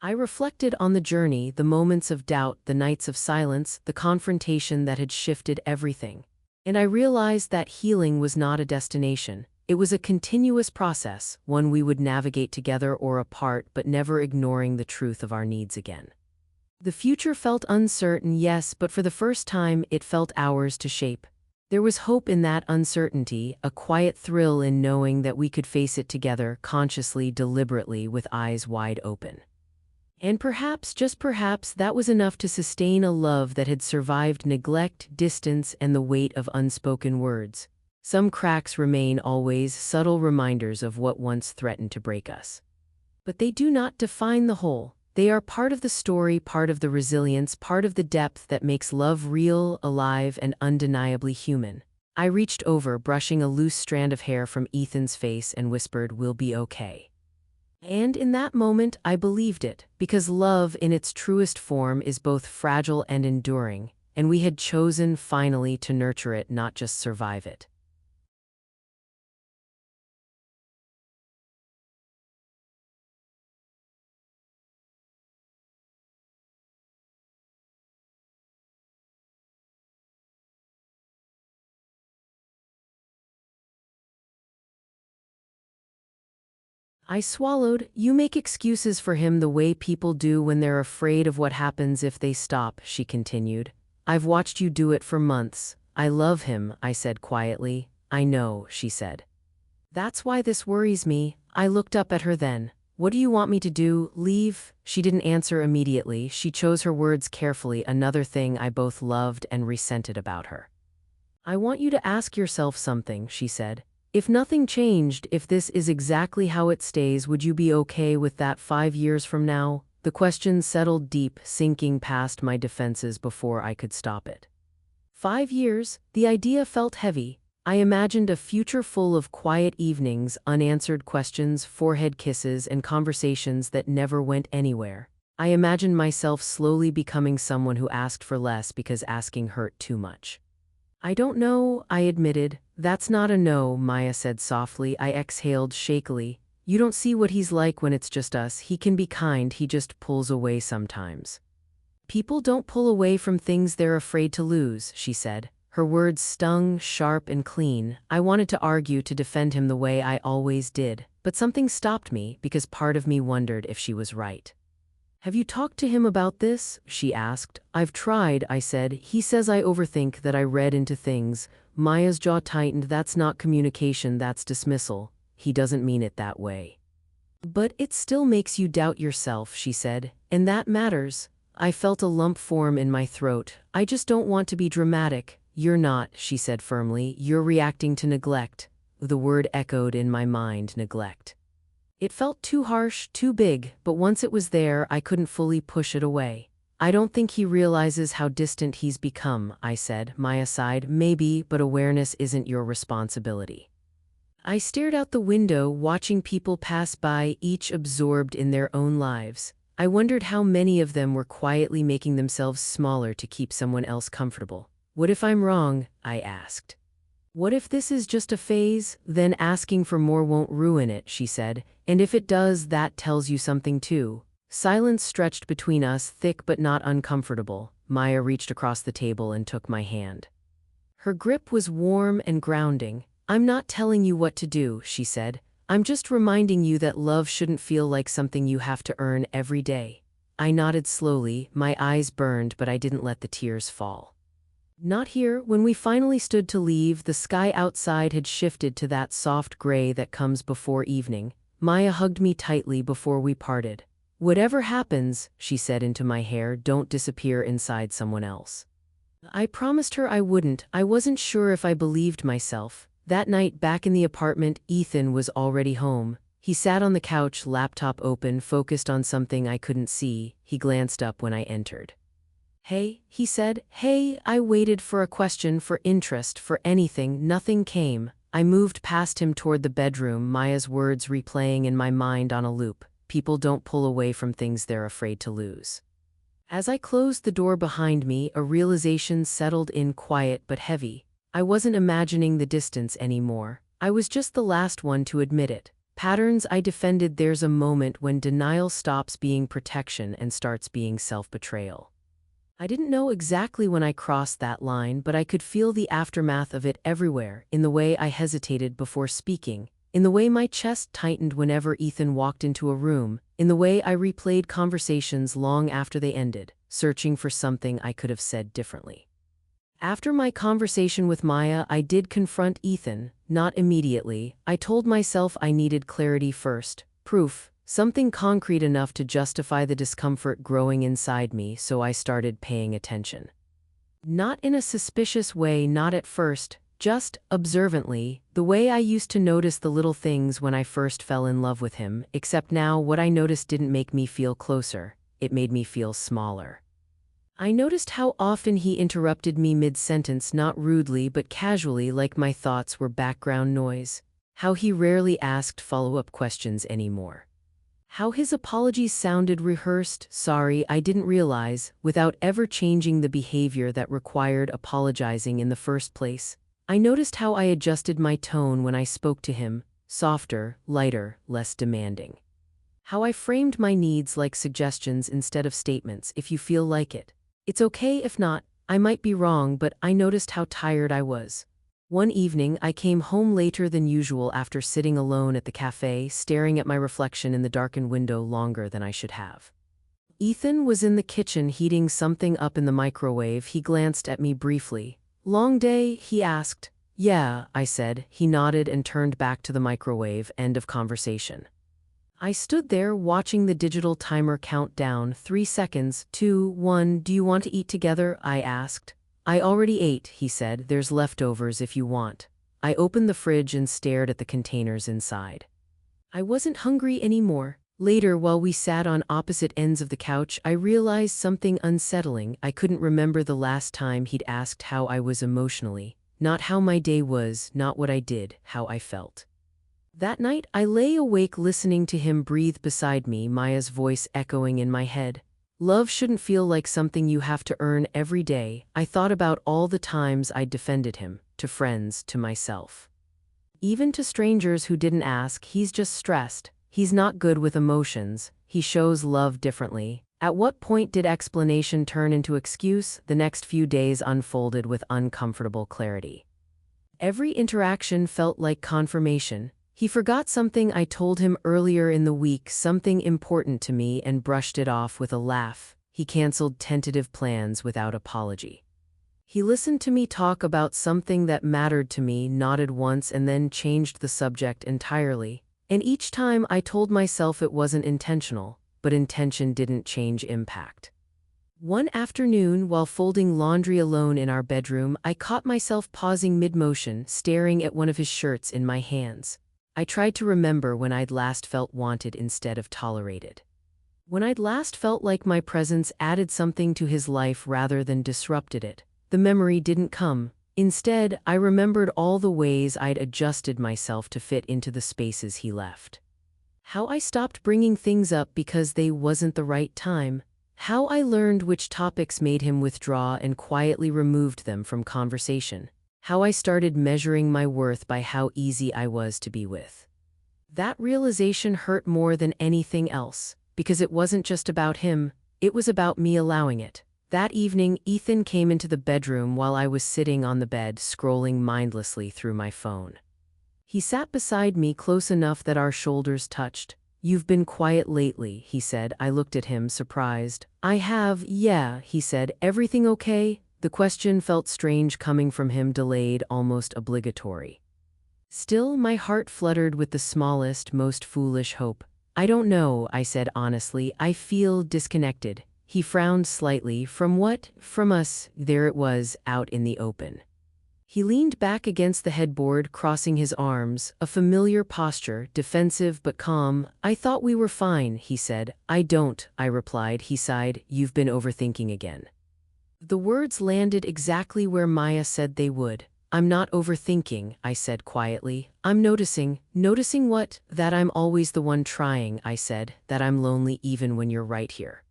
I reflected on the journey, the moments of doubt, the nights of silence, the confrontation that had shifted everything. And I realized that healing was not a destination. It was a continuous process, one we would navigate together or apart, but never ignoring the truth of our needs again. The future felt uncertain, yes, but for the first time, it felt ours to shape. There was hope in that uncertainty, a quiet thrill in knowing that we could face it together, consciously, deliberately, with eyes wide open. And perhaps, just perhaps, that was enough to sustain a love that had survived neglect, distance, and the weight of unspoken words. Some cracks remain always, subtle reminders of what once threatened to break us. But they do not define the whole. They are part of the story, part of the resilience, part of the depth that makes love real, alive, and undeniably human. I reached over, brushing a loose strand of hair from Ethan's face, and whispered, "We'll be okay." And in that moment, I believed it, because love, in its truest form, is both fragile and enduring, and we had chosen, finally, to nurture it, not just survive it. I swallowed. You make excuses for him the way people do when they're afraid of what happens if they stop, she continued. I've watched you do it for months. I love him, I said quietly. I know, she said. That's why this worries me. I looked up at her then. What do you want me to do? Leave? She didn't answer immediately. She chose her words carefully, another thing I both loved and resented about her. I want you to ask yourself something, she said. If nothing changed, if this is exactly how it stays, would you be okay with that 5 years from now? The question settled deep, sinking past my defenses before I could stop it. 5 years? The idea felt heavy. I imagined a future full of quiet evenings, unanswered questions, forehead kisses, and conversations that never went anywhere. I imagined myself slowly becoming someone who asked for less because asking hurt too much. I don't know, I admitted. That's not a no, Maya said softly. I exhaled shakily. You don't see what he's like when it's just us. He can be kind, he just pulls away sometimes. People don't pull away from things they're afraid to lose, she said. Her words stung, sharp and clean. I wanted to argue, to defend him the way I always did, but something stopped me because part of me wondered if she was right. Have you talked to him about this? She asked. I've tried, I said. He says I overthink, that I read into things. Maya's jaw tightened. That's not communication, that's dismissal. He doesn't mean it that way. But it still makes you doubt yourself, she said, and that matters. I felt a lump form in my throat. I just don't want to be dramatic. You're not, she said firmly. You're reacting to neglect. The word echoed in my mind, neglect. It felt too harsh, too big, but once it was there, I couldn't fully push it away. I don't think he realizes how distant he's become, I said. Maya sighed. Maybe, but awareness isn't your responsibility. I stared out the window, watching people pass by, each absorbed in their own lives. I wondered how many of them were quietly making themselves smaller to keep someone else comfortable. What if I'm wrong? I asked. What if this is just a phase? Then asking for more won't ruin it, she said. And if it does, that tells you something too. Silence stretched between us, thick but not uncomfortable. Maya reached across the table and took my hand. Her grip was warm and grounding. I'm not telling you what to do, she said. I'm just reminding you that love shouldn't feel like something you have to earn every day. I nodded slowly. My eyes burned, but I didn't let the tears fall. Not here. When we finally stood to leave, the sky outside had shifted to that soft gray that comes before evening. Maya hugged me tightly before we parted. Whatever happens, she said into my hair, don't disappear inside someone else. I promised her I wouldn't. I wasn't sure if I believed myself. That night back in the apartment, Ethan was already home. He sat on the couch, laptop open, focused on something I couldn't see. He glanced up when I entered. Hey, he said. Hey, I waited for a question, for interest, for anything. Nothing came. I moved past him toward the bedroom, Maya's words replaying in my mind on a loop. People don't pull away from things they're afraid to lose. As I closed the door behind me, a realization settled in, quiet but heavy. I wasn't imagining the distance anymore. I was just the last one to admit it. Patterns I defended. There's a moment when denial stops being protection and starts being self-betrayal. I didn't know exactly when I crossed that line, but I could feel the aftermath of it everywhere, in the way I hesitated before speaking, in the way my chest tightened whenever Ethan walked into a room, in the way I replayed conversations long after they ended, searching for something I could have said differently. After my conversation with Maya, I did confront Ethan, not immediately. I told myself I needed clarity first, proof. Something concrete enough to justify the discomfort growing inside me, so I started paying attention. Not in a suspicious way, not at first, just observantly, the way I used to notice the little things when I first fell in love with him, except now what I noticed didn't make me feel closer, it made me feel smaller. I noticed how often he interrupted me mid-sentence, not rudely but casually, like my thoughts were background noise. How he rarely asked follow-up questions anymore. How his apologies sounded rehearsed, sorry, I didn't realize, without ever changing the behavior that required apologizing in the first place. I noticed how I adjusted my tone when I spoke to him, softer, lighter, less demanding. How I framed my needs like suggestions instead of statements. If you feel like it. It's okay if not. I might be wrong, but I noticed how tired I was. One evening, I came home later than usual after sitting alone at the cafe, staring at my reflection in the darkened window longer than I should have. Ethan was in the kitchen heating something up in the microwave. He glanced at me briefly. "Long day?" he asked. "Yeah," I said. He nodded and turned back to the microwave. End of conversation. I stood there watching the digital timer count down. 3 seconds, 2, 1. "Do you want to eat together?" I asked. "I already ate," he said. "There's leftovers if you want." I opened the fridge and stared at the containers inside. I wasn't hungry anymore. Later, while we sat on opposite ends of the couch, I realized something unsettling. I couldn't remember the last time he'd asked how I was emotionally. Not how my day was, not what I did, how I felt. That night, I lay awake listening to him breathe beside me, Maya's voice echoing in my head. Love shouldn't feel like something you have to earn every day. I thought about all the times I'd defended him, to friends, to myself. Even to strangers who didn't ask. He's just stressed. He's not good with emotions. He shows love differently. At what point did explanation turn into excuse? The next few days unfolded with uncomfortable clarity. Every interaction felt like confirmation. He forgot something I told him earlier in the week, something important to me, and brushed it off with a laugh. He canceled tentative plans without apology. He listened to me talk about something that mattered to me, nodded once, and then changed the subject entirely. And each time I told myself it wasn't intentional, but intention didn't change impact. One afternoon, while folding laundry alone in our bedroom, I caught myself pausing mid-motion, staring at one of his shirts in my hands. I tried to remember when I'd last felt wanted instead of tolerated. When I'd last felt like my presence added something to his life rather than disrupted it. The memory didn't come. Instead, I remembered all the ways I'd adjusted myself to fit into the spaces he left. How I stopped bringing things up because they wasn't the right time. How I learned which topics made him withdraw and quietly removed them from conversation. How I started measuring my worth by how easy I was to be with. That realization hurt more than anything else, because it wasn't just about him, it was about me allowing it. That evening, Ethan came into the bedroom while I was sitting on the bed, scrolling mindlessly through my phone. He sat beside me close enough that our shoulders touched. "You've been quiet lately," he said. I looked at him, surprised. "I have, yeah," he said. "Everything okay?" The question felt strange coming from him, delayed, almost obligatory. Still, my heart fluttered with the smallest, most foolish hope. "I don't know," I said honestly. "I feel disconnected." He frowned slightly. "From what?" "From us." There it was, out in the open. He leaned back against the headboard, crossing his arms, a familiar posture, defensive but calm. "I thought we were fine," he said. "I don't," I replied. He sighed. "You've been overthinking again." The words landed exactly where Maya said they would. "I'm not overthinking," I said quietly. "I'm noticing." "Noticing what?" "That I'm always the one trying," I said. "That I'm lonely even when you're right here."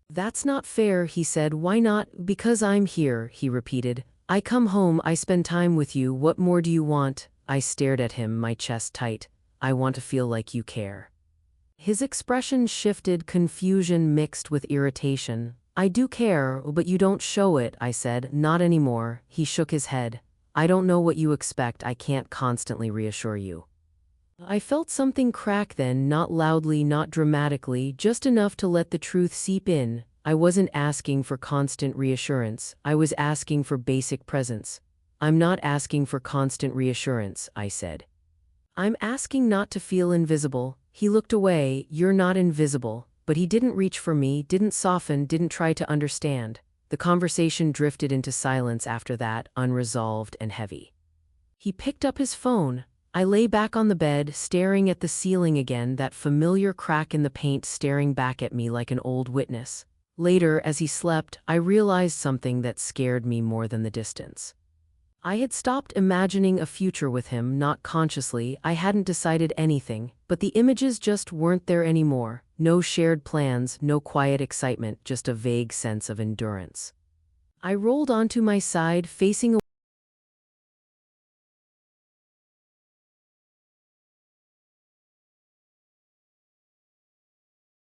"That's not fair," he said. "Why not?" "Because I'm here," he repeated. "I come home, I spend time with you. What more do you want?" I stared at him, my chest tight. "I want to feel like you care." His expression shifted, confusion mixed with irritation. "I do care, but you don't show it," I said. "Not anymore." He shook his head. "I don't know what you expect. I can't constantly reassure you." I felt something crack then, not loudly, not dramatically, just enough to let the truth seep in. I wasn't asking for constant reassurance. I was asking for basic presence. "I'm not asking for constant reassurance," I said. "I'm asking not to feel invisible." He looked away. "You're not invisible." But he didn't reach for me, didn't soften, didn't try to understand. The conversation drifted into silence after that, unresolved and heavy. He picked up his phone. I lay back on the bed, staring at the ceiling again, that familiar crack in the paint staring back at me like an old witness. Later, as he slept, I realized something that scared me more than the distance. I had stopped imagining a future with him, not consciously. I hadn't decided anything, but the images just weren't there anymore. No shared plans, no quiet excitement, just a vague sense of endurance. I rolled onto my side, facing